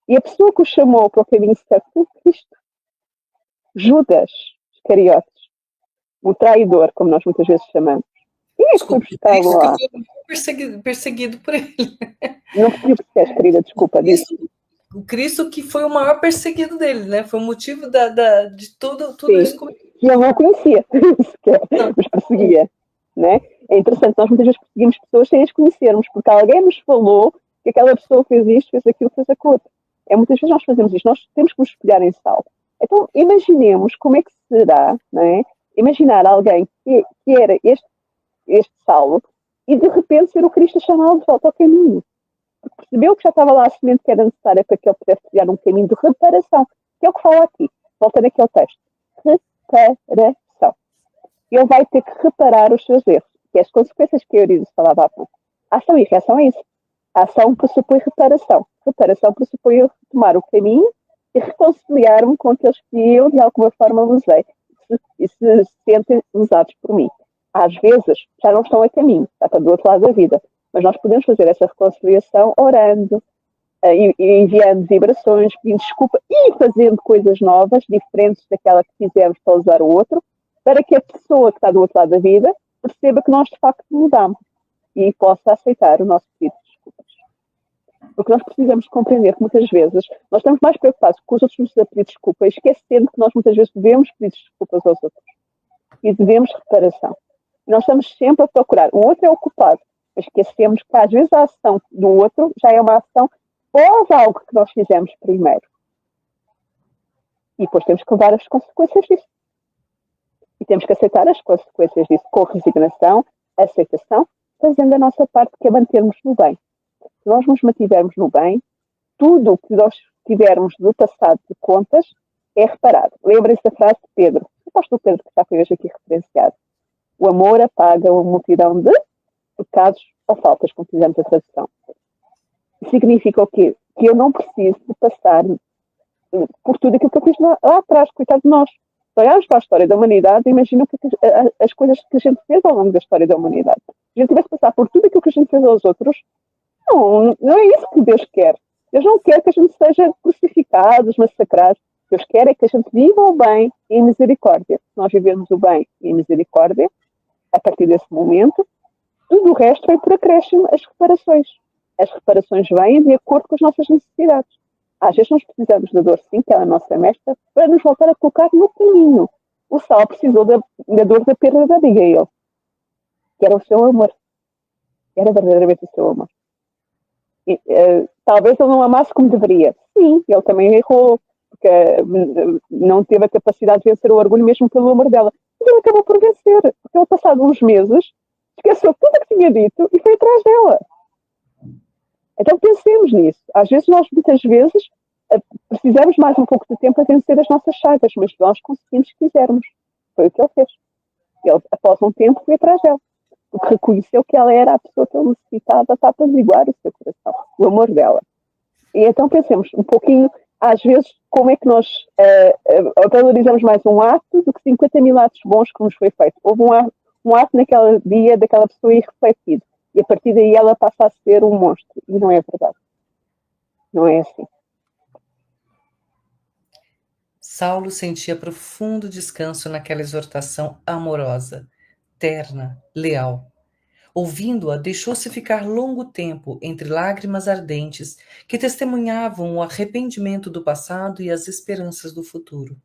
e a pessoa que o chamou para o caminho certo foi Cristo. Judas Iscariotes, o traidor, como nós muitas vezes chamamos. Quem é que foi buscá-lo lá? Perseguido por ele. Não percebi o que disseste, querida, desculpa. O Cristo que foi o maior perseguido dele, né? Foi o motivo de tudo isso. Que ele não conhecia, mas perseguia, né? É interessante, nós muitas vezes perseguimos pessoas sem as conhecermos, porque alguém nos falou que aquela pessoa fez isto, fez aquilo, fez aquilo. Muitas vezes nós fazemos isto, nós temos que nos espelhar em Saulo. Então, imaginemos como é que será, não é? Imaginar alguém que era este Saulo e de repente ser o Cristo a chamá-lo de volta ao caminho. Porque percebeu que já estava lá a semente que era necessária para que ele pudesse criar um caminho de reparação, que é o que fala aqui, volta naquele texto. Reparação. Ele vai ter que reparar os seus erros, que é as consequências que a Euridice falava há pouco. A ação e reação é isso. A ação pressupõe reparação. Reparação pressupõe eu retomar o caminho e reconciliar-me com aqueles que eu, de alguma forma, usei e se sentem usados por mim. Às vezes, já não estão a caminho, já estão do outro lado da vida. Mas nós podemos fazer essa reconciliação orando, enviando vibrações, pedindo desculpa e fazendo coisas novas, diferentes daquela que fizemos para usar o outro, para que a pessoa que está do outro lado da vida perceba que nós de facto mudamos e possa aceitar o nosso pedido de desculpas. Porque nós precisamos compreender que muitas vezes nós estamos mais preocupados com os outros nos pedir desculpa, esquecendo que nós muitas vezes devemos pedir desculpas aos outros e devemos reparação. Nós estamos sempre a procurar. O outro é o culpado. Esquecemos que às vezes a ação do outro já é uma ação pós algo que nós fizemos primeiro. E depois temos que levar as consequências disso. E temos que aceitar as consequências disso com resignação, aceitação, fazendo a nossa parte, que é mantermos no bem. Se nós nos mantivermos no bem, tudo o que nós tivermos do passado de contas é reparado. Lembrem-se da frase de Pedro. O apóstolo Pedro, que já foi hoje aqui referenciado. O amor apaga uma multidão de pecados ou faltas, como fizemos a tradução. Significa o quê? Que eu não preciso de passar por tudo aquilo que eu fiz lá atrás, coitado de nós. Se olharmos para a história da humanidade, imagina as coisas que a gente fez ao longo da história da humanidade. Se a gente tivesse que passar por tudo aquilo que a gente fez aos outros, não é isso que Deus quer. Deus não quer que a gente seja crucificados, massacrados. Deus quer é que a gente viva o bem e em misericórdia. Se nós vivermos o bem e em misericórdia, a partir desse momento, tudo o resto vem por acréscimo, as reparações. As reparações vêm de acordo com as nossas necessidades. Às vezes nós precisamos da dor, sim, que é a nossa mestra, para nos voltar a colocar no caminho. O Saulo precisou da dor da perda da Abigail, que era o seu amor. Era verdadeiramente o seu amor. E, talvez ele não amasse como deveria. Sim, ele também errou, porque não teve a capacidade de vencer o orgulho mesmo pelo amor dela. Mas ele acabou por vencer, porque ele, passado uns meses, esqueceu tudo o que tinha dito e foi atrás dela. Então pensemos nisso. Às vezes muitas vezes, precisamos mais um pouco de tempo a vencer as nossas chagas, mas nós conseguimos se quisermos. Foi o que ele fez. Ele, após um tempo, foi atrás dela. Porque reconheceu que ela era a pessoa que ele necessitava para apaziguar o seu coração, o amor dela. E então pensemos um pouquinho, às vezes, como é que nós valorizamos mais um ato do que 50 mil atos bons que nos foi feito. Houve um ato naquele dia daquela pessoa irrefletido. E a partir daí ela passa a ser um monstro. E não é verdade. Não é assim. Saulo sentia profundo descanso naquela exortação amorosa, terna, leal. Ouvindo-a, deixou-se ficar longo tempo entre lágrimas ardentes que testemunhavam o arrependimento do passado e as esperanças do futuro.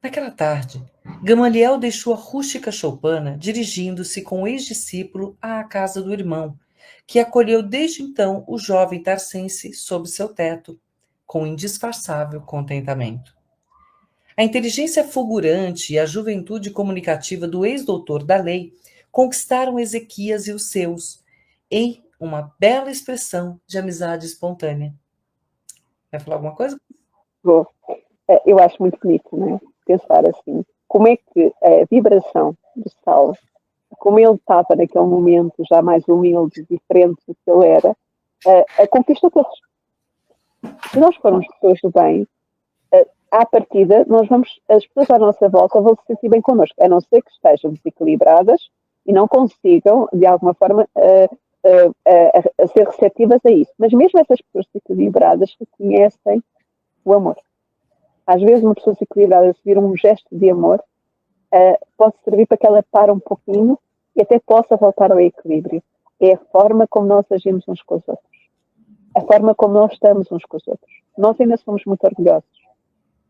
Naquela tarde, Gamaliel deixou a rústica choupana, dirigindo-se com o ex-discípulo à casa do irmão, que acolheu desde então o jovem tarcense sob seu teto, com indisfarçável contentamento. A inteligência fulgurante e a juventude comunicativa do ex-doutor da lei conquistaram Ezequias e os seus, em uma bela expressão de amizade espontânea. Vai falar alguma coisa? Vou. Eu acho muito bonito, não é? Pensar assim, como é que a vibração do Saulo, como ele estava naquele momento já mais humilde, diferente do que ele era, a conquista todos. Se nós formos pessoas do bem, à partida, as pessoas à nossa volta vão se sentir bem connosco, a não ser que estejam desequilibradas e não consigam, de alguma forma, a ser receptivas a isso. Mas mesmo essas pessoas desequilibradas reconhecem o amor. Às vezes, uma pessoa desequilibrada, se vir um gesto de amor, pode servir para que ela pare um pouquinho e até possa voltar ao equilíbrio. É a forma como nós agimos uns com os outros. A forma como nós estamos uns com os outros. Nós ainda somos muito orgulhosos.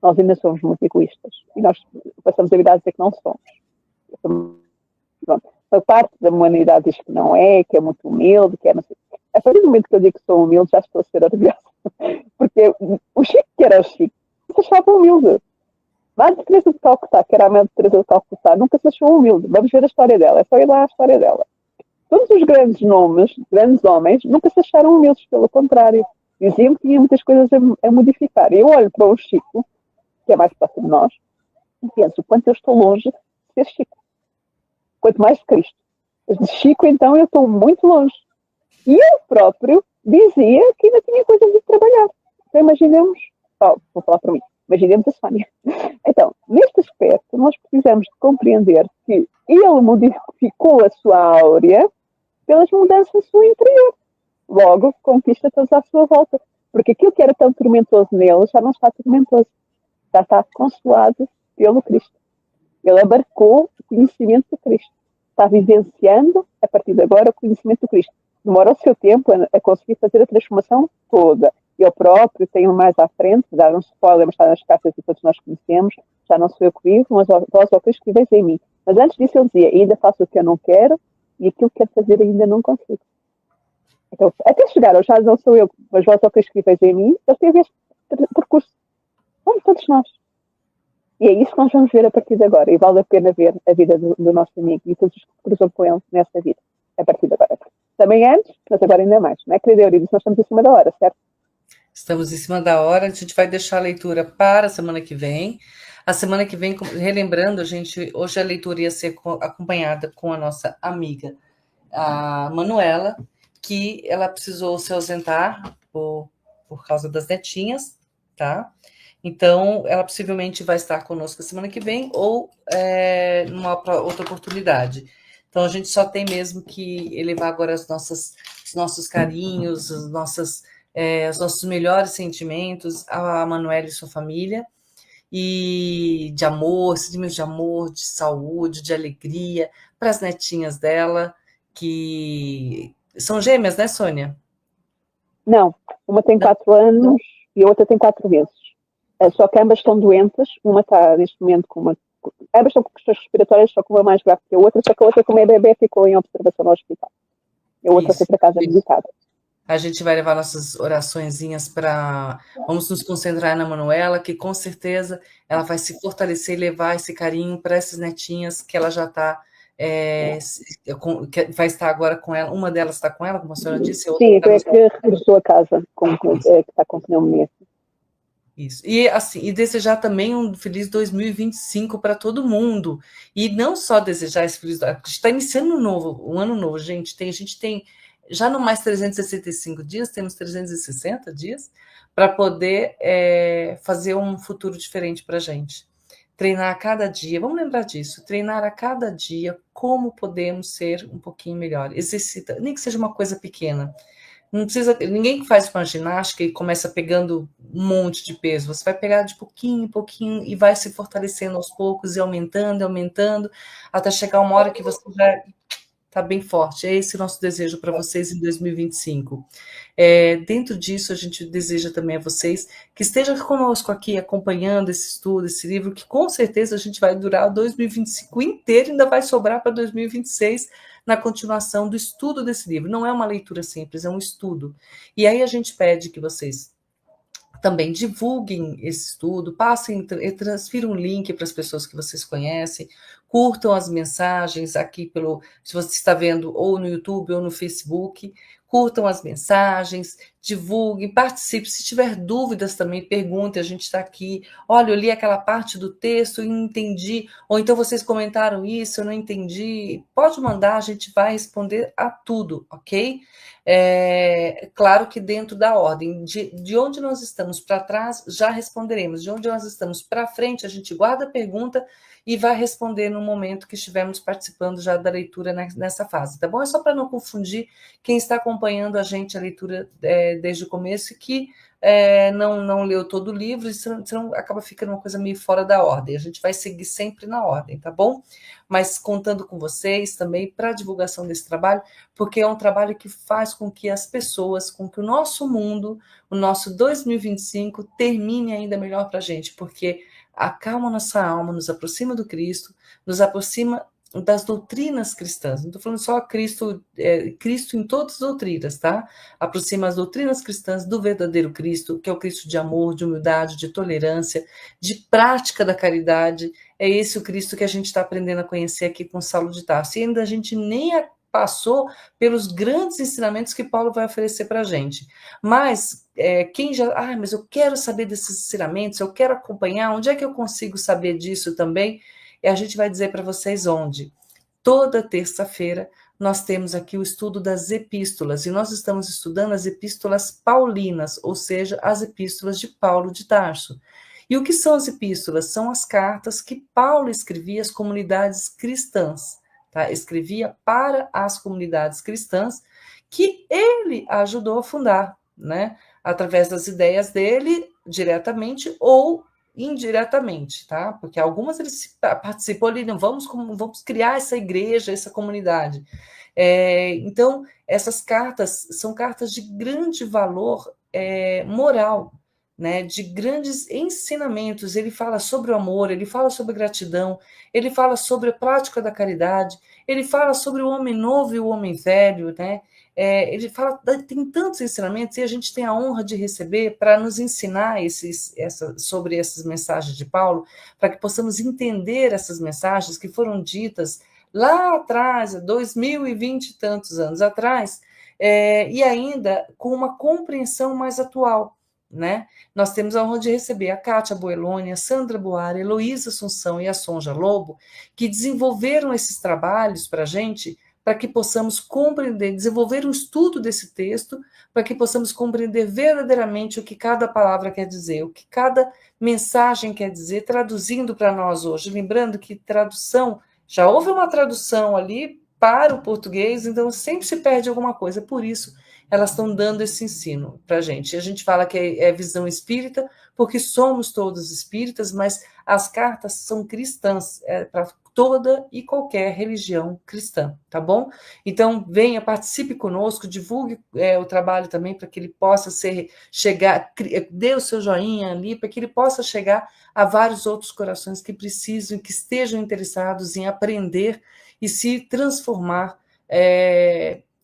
Nós ainda somos muito egoístas. E nós passamos a vida a dizer que não somos. Pronto. A parte da humanidade diz que não é, que é muito humilde, que é... A partir do momento que eu digo que sou humilde, já estou a ser orgulhosa. Porque o Chico, que era o Chico, se achava humilde. Madre Teresa de Calcutá, que era a Madre Teresa de Calcutá, nunca se achou humilde. Vamos ver a história dela. É só ir lá a história dela. Todos os grandes nomes, grandes homens, nunca se acharam humildes, pelo contrário. Diziam que tinha muitas coisas a modificar. E eu olho para o Chico, que é mais próximo de nós, e penso, quanto eu estou longe de ser Chico. Quanto mais de Cristo. Mas de Chico, então, eu estou muito longe. E ele próprio dizia que ainda tinha coisas de trabalhar. Então, imaginemos, vou falar para mim, imaginemos a Sónia. Então, neste aspecto, nós precisamos de compreender que ele modificou a sua áurea pelas mudanças no seu interior. Logo, conquista todos à sua volta. Porque aquilo que era tão tormentoso nele já não está tormentoso. Já está consolado pelo Cristo. Ele abarcou o conhecimento de Cristo. Está vivenciando, a partir de agora, o conhecimento de Cristo. Demora o seu tempo a conseguir fazer a transformação toda. Eu próprio tenho mais à frente, dar um spoiler, mas está nas cartas e todos nós conhecemos, já não sou eu que vivo, mas vós, ó Cristo, que viveis em mim. Mas antes disso ele dizia, ainda faço o que eu não quero e aquilo que quero fazer ainda não consigo. Então, até chegar ao já não sou eu, mas vós, ó Cristo, que viveis em mim, ele teve este percurso. Vamos todos nós. E é isso que nós vamos ver a partir de agora. E vale a pena ver a vida do nosso amigo e todos os que cruzam com ele nessa vida, a partir de agora. Também antes, mas agora ainda mais. Não é, querida Euridice? Nós estamos em cima da hora, certo? Estamos em cima da hora, a gente vai deixar a leitura para a semana que vem. A semana que vem, relembrando, hoje a leitura ia ser acompanhada com a nossa amiga, a Manuela, que ela precisou se ausentar por causa das netinhas, tá? Então, ela possivelmente vai estar conosco a semana que vem ou numa outra oportunidade. Então, a gente só tem mesmo que elevar agora os nossos carinhos, os nossos melhores sentimentos a Manuela e sua família, e de amor, sentimentos de amor, de saúde, de alegria, para as netinhas dela, que são gêmeas, né, Sônia? Não, uma tem 4 anos e a outra tem 4 meses. Só que ambas estão doentes, uma está neste momento com uma... Ambas estão com questões respiratórias, só que uma mais grave que a outra, só que a outra, como é bebê, ficou em observação no hospital. E a outra foi para casa visitada. A gente vai levar nossas oraçõezinhas para... Vamos nos concentrar na Manuela, que com certeza ela vai se fortalecer e levar esse carinho para essas netinhas que ela já está... vai estar agora com ela. Uma delas está com ela, como a senhora disse. Sim, é que regressou a casa, que está com pneumonia. Isso. E, assim, e desejar também um feliz 2025 para todo mundo. E não só desejar esse feliz... A gente está iniciando um ano novo, gente. A gente tem já não mais 365 dias, temos 360 dias para poder fazer um futuro diferente para a gente. Treinar a cada dia, vamos lembrar disso, treinar a cada dia como podemos ser um pouquinho melhor. Exercita, nem que seja uma coisa pequena. Não precisa, ninguém que faz uma ginástica e começa pegando um monte de peso. Você vai pegar de pouquinho em pouquinho e vai se fortalecendo aos poucos e aumentando, até chegar uma hora que você já tá bem forte. É esse o nosso desejo para vocês em 2025. Dentro disso, a gente deseja também a vocês que estejam conosco aqui, acompanhando esse estudo, esse livro, que com certeza a gente vai durar 2025 inteiro, ainda vai sobrar para 2026, na continuação do estudo desse livro. Não é uma leitura simples, é um estudo. E aí a gente pede que vocês também divulguem esse estudo, passem, transfiram um link para as pessoas que vocês conhecem, curtam as mensagens aqui se você está vendo ou no YouTube ou no Facebook, curtam as mensagens, divulguem, participe. Se tiver dúvidas também, pergunte, a gente está aqui. Olha, eu li aquela parte do texto e não entendi, ou então vocês comentaram isso, eu não entendi. Pode mandar, a gente vai responder a tudo, ok? Claro que dentro da ordem, de onde nós estamos para trás, já responderemos. De onde nós estamos para frente, a gente guarda a pergunta e vai responder no momento que estivermos participando já da leitura nessa fase, tá bom? É só para não confundir quem está acompanhando a gente a leitura desde o começo e que não leu todo o livro, senão acaba ficando uma coisa meio fora da ordem. A gente vai seguir sempre na ordem, tá bom? Mas contando com vocês também para a divulgação desse trabalho, porque é um trabalho que faz com que as pessoas, com que o nosso mundo, o nosso 2025 termine ainda melhor para a gente, porque acalma nossa alma, nos aproxima do Cristo, nos aproxima das doutrinas cristãs. Não estou falando só Cristo, Cristo em todas as doutrinas, tá? Aproxima as doutrinas cristãs do verdadeiro Cristo, que é o Cristo de amor, de humildade, de tolerância, de prática da caridade. É esse o Cristo que a gente está aprendendo a conhecer aqui com Saulo de Tarso. E ainda a gente nem passou pelos grandes ensinamentos que Paulo vai oferecer para a gente. Mas quem já... mas eu quero saber desses ensinamentos, eu quero acompanhar, onde é que eu consigo saber disso também? E a gente vai dizer para vocês onde. Toda terça-feira nós temos aqui o estudo das epístolas, e nós estamos estudando as epístolas paulinas, ou seja, as epístolas de Paulo de Tarso. E o que são as epístolas? São as cartas que Paulo escrevia às comunidades cristãs, tá? Escrevia para as comunidades cristãs que ele ajudou a fundar, né? Através das ideias dele, diretamente ou indiretamente, tá? Porque algumas ele participou ali, não vamos criar essa igreja, essa comunidade. Então, essas cartas são cartas de grande valor moral, né? De grandes ensinamentos. Ele fala sobre o amor, ele fala sobre gratidão, ele fala sobre a prática da caridade, ele fala sobre o homem novo e o homem velho, né? Ele fala, tem tantos ensinamentos e a gente tem a honra de receber para nos ensinar sobre essas mensagens de Paulo, para que possamos entender essas mensagens que foram ditas lá atrás, 2020 e tantos anos atrás, e ainda com uma compreensão mais atual, né? Nós temos a honra de receber a Kátia Boeloni, a Sandra Boara, Heloísa Assunção e a Sonja Lobo, que desenvolveram esses trabalhos para a gente, para que possamos compreender, desenvolver um estudo desse texto, para que possamos compreender verdadeiramente o que cada palavra quer dizer, o que cada mensagem quer dizer, traduzindo para nós hoje. Lembrando que tradução, já houve uma tradução ali para o português, então sempre se perde alguma coisa, por isso elas estão dando esse ensino para a gente. A gente fala que é visão espírita, porque somos todos espíritas, mas as cartas são cristãs, para toda e qualquer religião cristã, tá bom? Então, venha, participe conosco, divulgue o trabalho também para que ele possa chegar, dê o seu joinha ali, para que ele possa chegar a vários outros corações que precisam, que estejam interessados em aprender e se transformar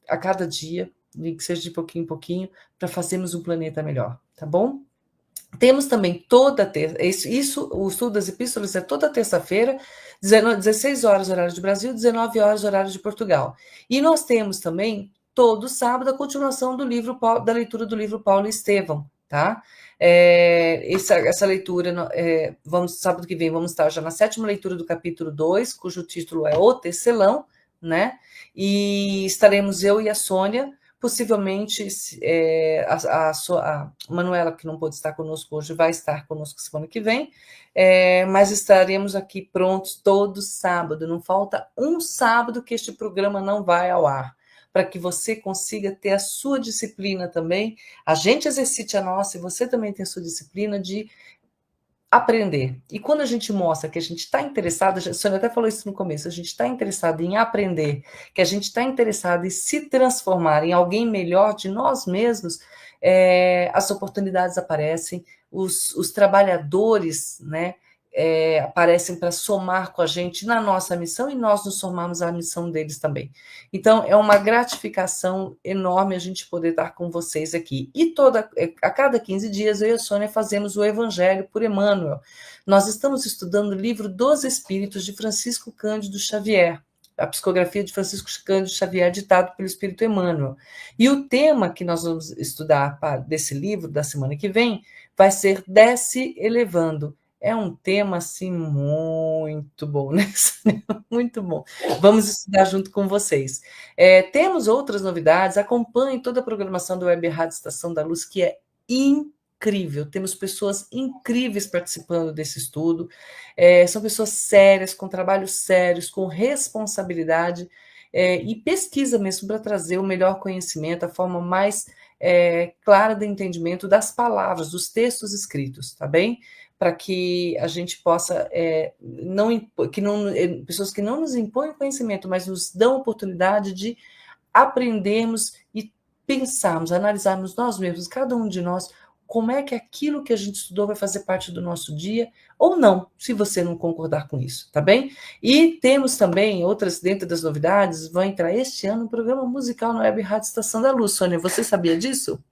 a cada dia, nem que seja de pouquinho em pouquinho, para fazermos um planeta melhor, tá bom? Temos também toda terça, o estudo das epístolas é toda terça-feira, 16 horas horário de Brasil, 19 horas horário de Portugal. E nós temos também todo sábado a continuação do livro da leitura do livro Paulo e Estevão, tá? Essa leitura, sábado que vem, vamos estar já na 7ª leitura do capítulo 2, cujo título é O Tecelão, né? E estaremos eu e a Sônia. Possivelmente a Manuela, que não pôde estar conosco hoje, vai estar conosco semana que vem, mas estaremos aqui prontos todo sábado. Não falta um sábado que este programa não vai ao ar, para que você consiga ter a sua disciplina também, a gente exercite a nossa e você também tem a sua disciplina de aprender. E quando a gente mostra que a gente está interessado, a Sônia até falou isso no começo, a gente está interessado em aprender, que a gente está interessado em se transformar em alguém melhor de nós mesmos, as oportunidades aparecem, os trabalhadores, né, aparecem para somar com a gente na nossa missão e nós nos somamos à missão deles também. Então, é uma gratificação enorme a gente poder estar com vocês aqui. E a cada 15 dias, eu e a Sônia fazemos o Evangelho por Emmanuel. Nós estamos estudando o livro dos Espíritos de Francisco Cândido Xavier, a psicografia de Francisco Cândido Xavier, ditado pelo Espírito Emmanuel. E o tema que nós vamos estudar desse livro, da semana que vem, vai ser Desce Elevando. É um tema, assim, muito bom, né? Muito bom. Vamos estudar junto com vocês. Temos outras novidades, acompanhem toda a programação do Web Rádio Estação da Luz, que é incrível. Temos pessoas incríveis participando desse estudo. São pessoas sérias, com trabalhos sérios, com responsabilidade e pesquisa mesmo para trazer o melhor conhecimento, a forma mais clara de entendimento das palavras, dos textos escritos, tá bem? Para que a gente possa, pessoas que não nos impõem conhecimento, mas nos dão oportunidade de aprendermos e pensarmos, analisarmos nós mesmos, cada um de nós, como é que aquilo que a gente estudou vai fazer parte do nosso dia, ou não, se você não concordar com isso, tá bem? E temos também outras, dentro das novidades, vai entrar este ano um programa musical na Web Rádio Estação da Luz. Sônia, você sabia disso?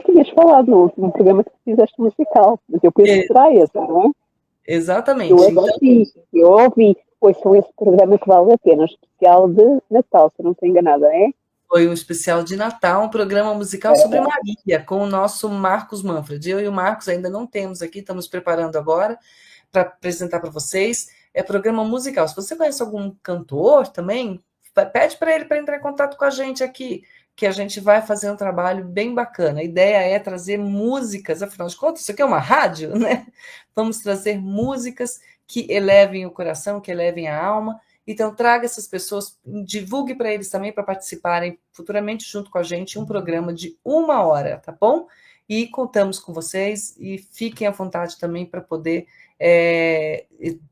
Tinhas falado no último programa que fizeste musical, mas eu penso que será esse, não é? Exatamente. Eu ouvi, pois são esse programa que vale a pena, um especial de Natal, se eu não estou enganada, é? Foi um especial de Natal, um programa musical sobre Maria, com o nosso Marcos Manfred. Eu e o Marcos ainda não temos aqui, estamos preparando agora para apresentar para vocês. É programa musical. Se você conhece algum cantor também, pede para ele para entrar em contato com a gente aqui, que a gente vai fazer um trabalho bem bacana. A ideia é trazer músicas, afinal de contas, isso aqui é uma rádio, né? Vamos trazer músicas que elevem o coração, que elevem a alma. Então, traga essas pessoas, divulgue para eles também, para participarem futuramente junto com a gente, um programa de 1 hora, tá bom? E contamos com vocês, e fiquem à vontade também para poder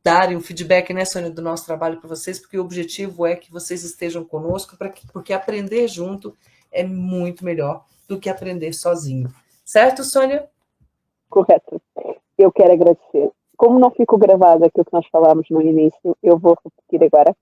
darem um feedback, né, Sônia, do nosso trabalho para vocês, porque o objetivo é que vocês estejam conosco, porque aprender junto é muito melhor do que aprender sozinho. Certo, Sônia? Correto. Eu quero agradecer. Como não ficou gravado aquilo que nós falámos no início, eu vou repetir agora,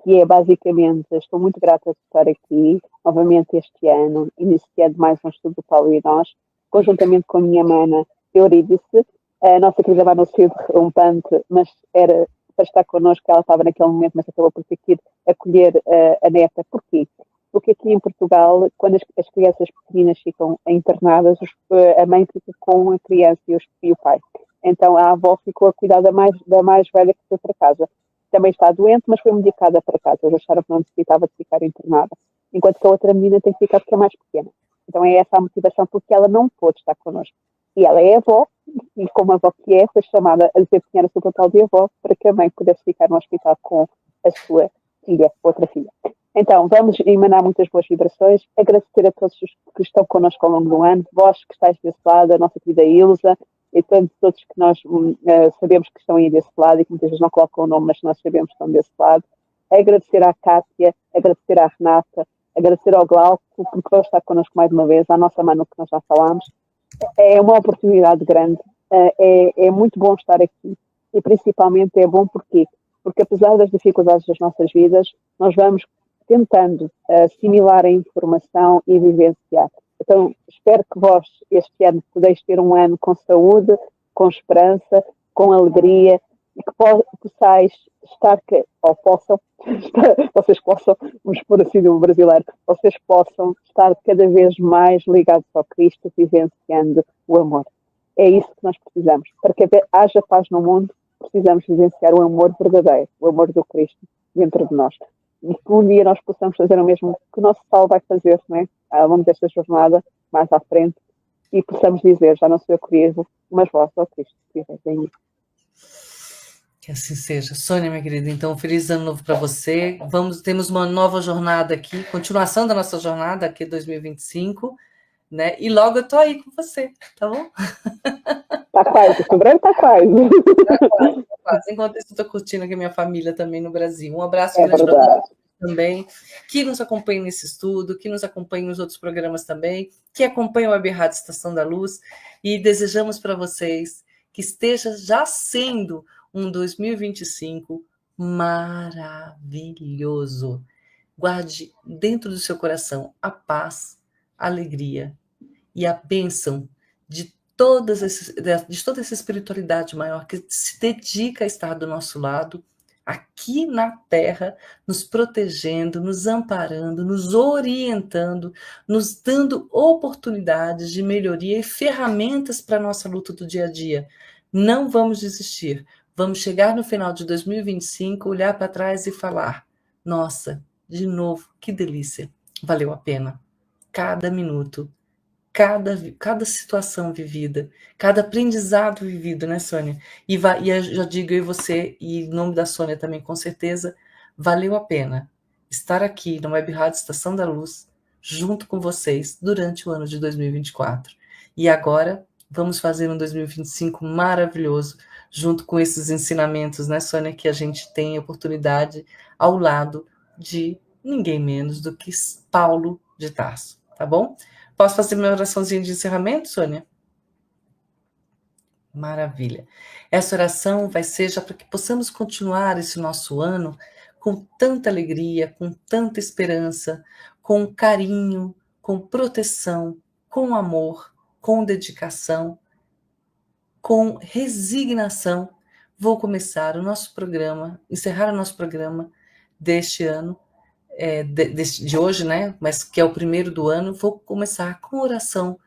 que é basicamente, estou muito grata de estar aqui, novamente este ano, iniciando mais um estudo do Paulo e nós, conjuntamente com a minha mana Eurídice, a nossa querida mana saiu derrompante, mas era para estar connosco, ela estava naquele momento, mas acabou por ter que ir acolher a neta. Porquê? Porque aqui em Portugal, quando as crianças pequeninas ficam internadas, a mãe fica com a criança e o pai. Então a avó ficou a cuidar da mais velha que foi para casa. Também está doente, mas foi medicada para casa. Eles acharam que não necessitava de ficar internada. Enquanto que a outra menina tem que ficar porque é mais pequena. Então é essa a motivação, porque ela não pôde estar connosco. E ela é avó, e como avó que é, foi chamada a desempenhar o seu papel de avó para que a mãe pudesse ficar no hospital com a sua filha, outra filha. Então, vamos emanar muitas boas vibrações, agradecer a todos os que estão connosco ao longo do ano, vós que estáis desse lado, a nossa querida Ilza, e tantos outros que nós sabemos que estão aí desse lado e que muitas vezes não colocam o nome, mas nós sabemos que estão desse lado. Agradecer à Cátia, agradecer à Renata, agradecer ao Glauco, porque vão estar connosco mais uma vez, à nossa Manu, que nós já falámos. É uma oportunidade grande, é muito bom estar aqui e principalmente é bom porque apesar das dificuldades das nossas vidas, nós vamos tentando assimilar a informação e vivenciar. Então, espero que vós, este ano, podeis ter um ano com saúde, com esperança, com alegria, e que possais estar, ou possam, vocês possam, vamos pôr assim no brasileiro, vocês possam estar cada vez mais ligados ao Cristo, vivenciando o amor. É isso que nós precisamos. Para que haja paz no mundo, precisamos vivenciar o amor verdadeiro, o amor do Cristo dentro de nós. E que um dia nós possamos fazer o mesmo que o nosso Paulo vai fazer, não é? Ao longo desta jornada, mais à frente, e possamos dizer, já não sou eu que vivo, mas vós, ó Cristo, que viveis em mim. Que assim seja. Sônia, minha querida, então, feliz ano novo para você. Temos uma nova jornada aqui, continuação da nossa jornada aqui 2025, né? E logo eu tô aí com você, tá bom? Está quase, fevereiro está quase. Tá quase, tá quase. Enquanto isso, estou curtindo aqui a minha família também no Brasil. Um abraço É grande para verdade. vocês também, que nos acompanhem nesse estudo, que nos acompanhem nos outros programas também, que acompanhem o Web Rádio Estação da Luz, e desejamos para vocês que esteja já sendo um 2025 maravilhoso. Guarde dentro do seu coração a paz, a alegria e a bênção de toda essa espiritualidade maior que se dedica a estar do nosso lado, aqui na Terra, nos protegendo, nos amparando, nos orientando, nos dando oportunidades de melhoria e ferramentas para a nossa luta do dia a dia. Não vamos desistir. Vamos chegar no final de 2025, olhar para trás e falar: nossa, de novo, que delícia. Valeu a pena. Cada minuto, cada situação vivida, cada aprendizado vivido, né, Sônia? E eu já digo, eu e você, e em nome da Sônia também, com certeza, valeu a pena estar aqui no Web Rádio Estação da Luz, junto com vocês, durante o ano de 2024. E agora, vamos fazer um 2025 maravilhoso, junto com esses ensinamentos, né, Sônia, que a gente tem a oportunidade ao lado de ninguém menos do que Paulo de Tarso, tá bom? Posso fazer minha oraçãozinha de encerramento, Sônia? Maravilha. Essa oração vai ser já para que possamos continuar esse nosso ano com tanta alegria, com tanta esperança, com carinho, com proteção, com amor, com dedicação, com resignação. Vou começar o nosso programa, encerrar o nosso programa deste ano, de hoje, né? Mas que é o primeiro do ano. Vou começar com oração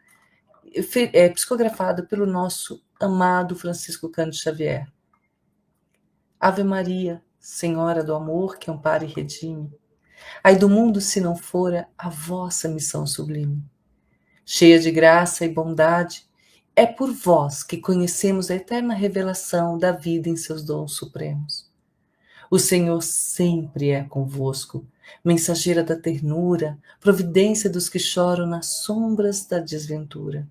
psicografada pelo nosso amado Francisco Cândido Xavier. Ave Maria, Senhora do amor, que ampara e redime. Ai do mundo se não fora a vossa missão sublime. Cheia de graça e bondade, é por vós que conhecemos a eterna revelação da vida em seus dons supremos. O Senhor sempre é convosco, mensageira da ternura, providência dos que choram nas sombras da desventura.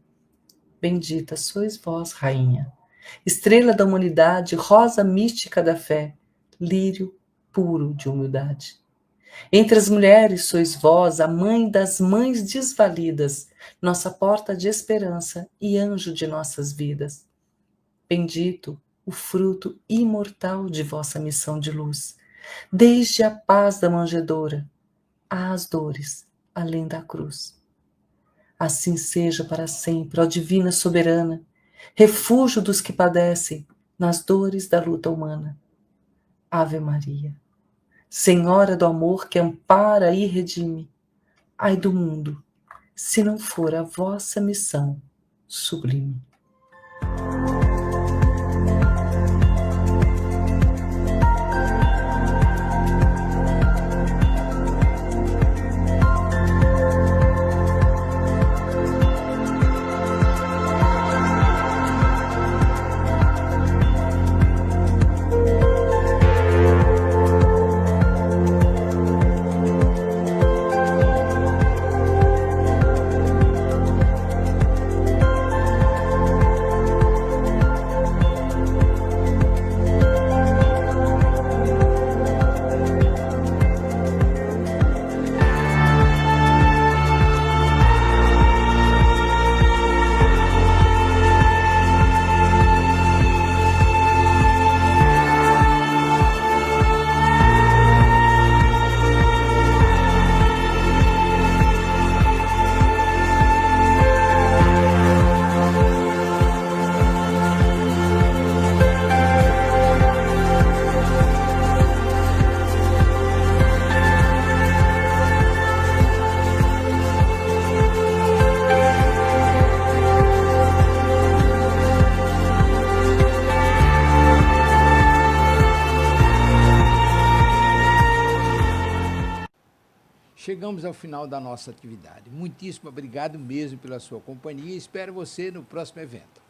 Bendita sois vós, Rainha, estrela da humanidade, rosa mística da fé, lírio puro de humildade. Entre as mulheres sois vós, a mãe das mães desvalidas, nossa porta de esperança e anjo de nossas vidas. Bendito o fruto imortal de vossa missão de luz, desde a paz da manjedoura às dores além da cruz. Assim seja para sempre, ó divina soberana, refúgio dos que padecem nas dores da luta humana. Ave Maria, Senhora do amor que ampara e redime, ai do mundo, se não for a vossa missão sublime. Chegamos ao final da nossa atividade. Muitíssimo obrigado mesmo pela sua companhia e espero você no próximo evento.